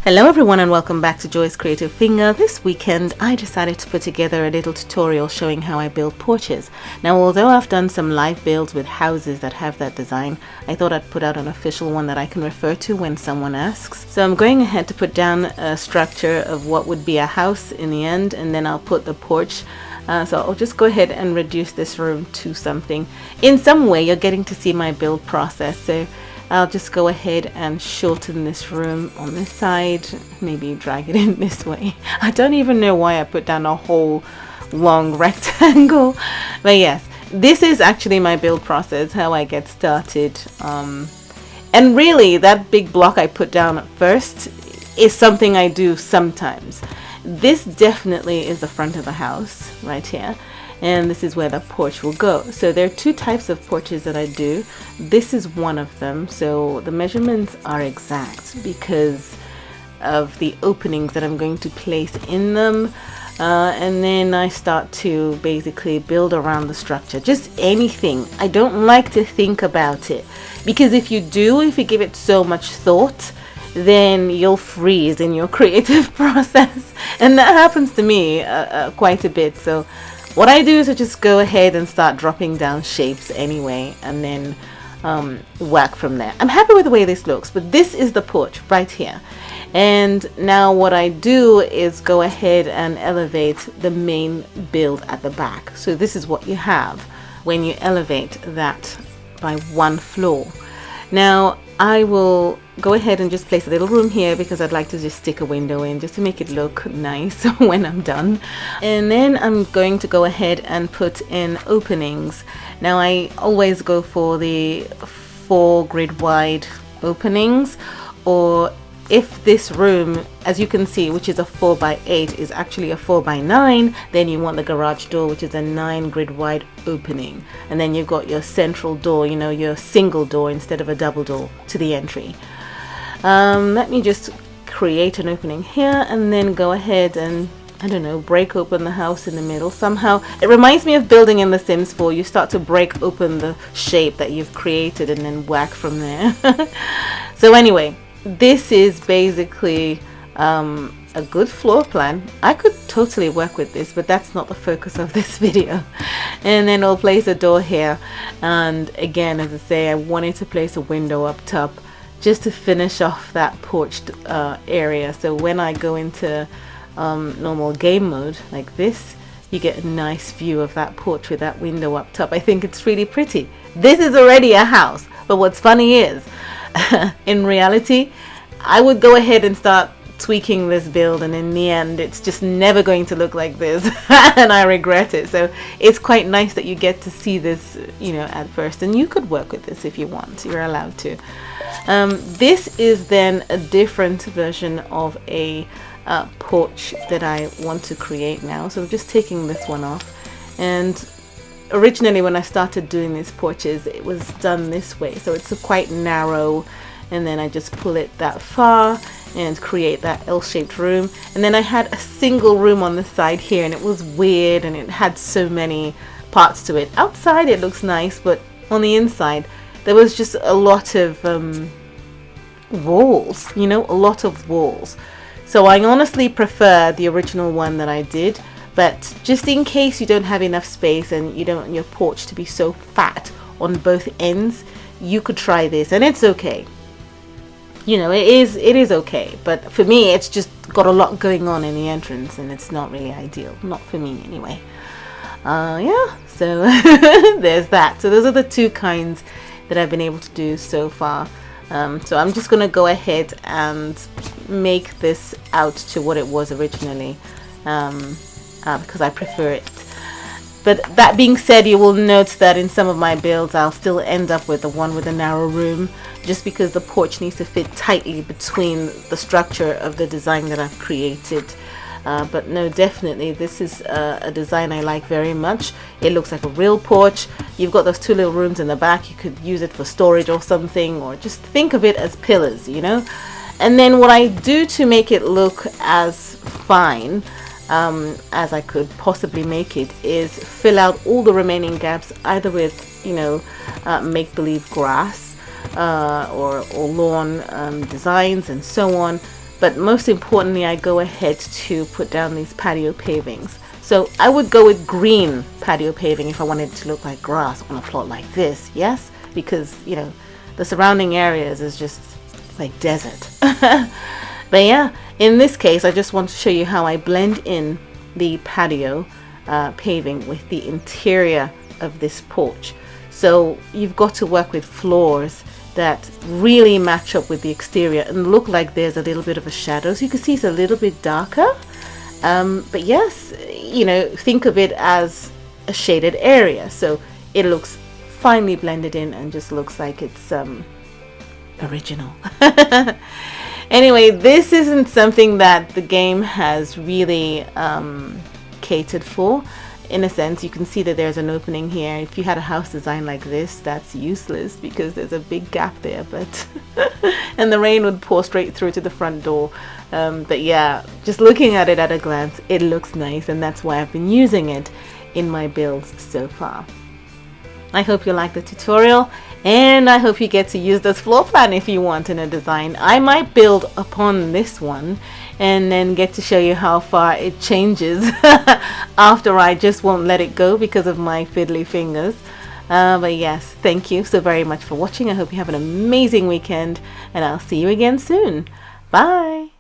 Hello everyone and welcome back to Joy's Creative Finger. This weekend I decided to put together a little tutorial showing how I build porches. Now although I've done some live builds with houses that have that design, I thought I'd put out an official one that I can refer to when someone asks. So I'm going ahead to put down a structure of what would be a house in the end, and then I'll put the porch. So I'll just go ahead and reduce this room to something. In some way you're getting to see my build process. So I'll just go ahead and shorten this room on this side, maybe drag it in this way. I don't even know why I put down a whole long rectangle, but yes, this is actually my build process, how I get started. And really that big block I put down at first is something I do sometimes. This definitely is the front of the house right here, and this is where the porch will go. So there are two types of porches that I do. This is one of them, so the measurements are exact because of the openings that I'm going to place in them, and then I start to basically build around the structure, just anything. I don't like to think about it, because if you give it so much thought, then you'll freeze in your creative process, and that happens to me quite a bit. So what I do is I just go ahead and start dropping down shapes anyway, and then work from there. I'm happy with the way this looks, but this is the porch right here. And now what I do is go ahead and elevate the main build at the back. So this is what you have when you elevate that by one floor. Now I will go ahead and just place a little room here because I'd like to just stick a window in just to make it look nice when I'm done. And then I'm going to go ahead and put in openings. Now I always go for the 4 grid wide openings, or if this room, as you can see, which is a 4x8, is actually a 4x9, then you want the garage door, which is a 9 grid wide opening. And then you've got your central door, you know, your single door instead of a double door to the entry. Let me just create an opening here and then go ahead and, I don't know, break open the house in the middle somehow. It reminds me of building in The Sims 4. You start to break open the shape that you've created and then work from there. So anyway, this is basically a good floor plan. I could totally work with this, but that's not the focus of this video. And then I'll place a door here, and again, as I say, I wanted to place a window up top just to finish off that porched area. So when I go into normal game mode like this, you get a nice view of that porch with that window up top. I think it's really pretty. This is already a house, but what's funny is in reality I would go ahead and start tweaking this build, and in the end it's just never going to look like this and I regret it. So it's quite nice that you get to see this, you know, at first, and you could work with this if you want. You're allowed to. This is then a different version of a porch that I want to create now, so I'm just taking this one off. And originally when I started doing these porches, it was done this way, so it's a quite narrow, and then I just pull it that far and create that L-shaped room. And then I had a single room on the side here, and it was weird and it had so many parts to it. Outside it looks nice, but on the inside there was just a lot of walls, you know, a lot of walls. So I honestly prefer the original one that I did, but just in case you don't have enough space and you don't want your porch to be so fat on both ends, you could try this, and it's okay. You know, it is okay, but for me it's just got a lot going on in the entrance, and it's not really ideal, not for me anyway. Yeah, so there's that. So those are the two kinds that I've been able to do so far. So I'm just gonna go ahead and make this out to what it was originally, because I prefer it. But that being said, you will note that in some of my builds I'll still end up with the one with a narrow room, just because the porch needs to fit tightly between the structure of the design that I've created. But no, definitely this is a design I like very much. It looks like a real porch. You've got those 2 little rooms in the back. You could use it for storage or something, or just think of it as pillars, you know. And then what I do to make it look as fine as I could possibly make it is fill out all the remaining gaps, either with, you know, make-believe grass or lawn designs and so on, but most importantly, I go ahead to put down these patio pavings. So I would go with green patio paving if I wanted it to look like grass on a plot like this, yes? Because, you know, the surrounding areas is just like desert. But yeah, in this case, I just want to show you how I blend in the patio paving with the interior of this porch. So you've got to work with floors that really match up with the exterior and look like there's a little bit of a shadow. So you can see it's a little bit darker. But yes, you know, think of it as a shaded area. So it looks finely blended in and just looks like it's original. Anyway, this isn't something that the game has really catered for. In a sense, you can see that there's an opening here. If you had a house design like this, that's useless because there's a big gap there, but and the rain would pour straight through to the front door. But yeah, just looking at it at a glance, it looks nice, and that's why I've been using it in my builds so far. I hope you like the tutorial, and I hope you get to use this floor plan if you want in a design. I might build upon this one and then get to show you how far it changes after I just won't let it go because of my fiddly fingers. But yes, thank you so very much for watching. I hope you have an amazing weekend, and I'll see you again soon. Bye.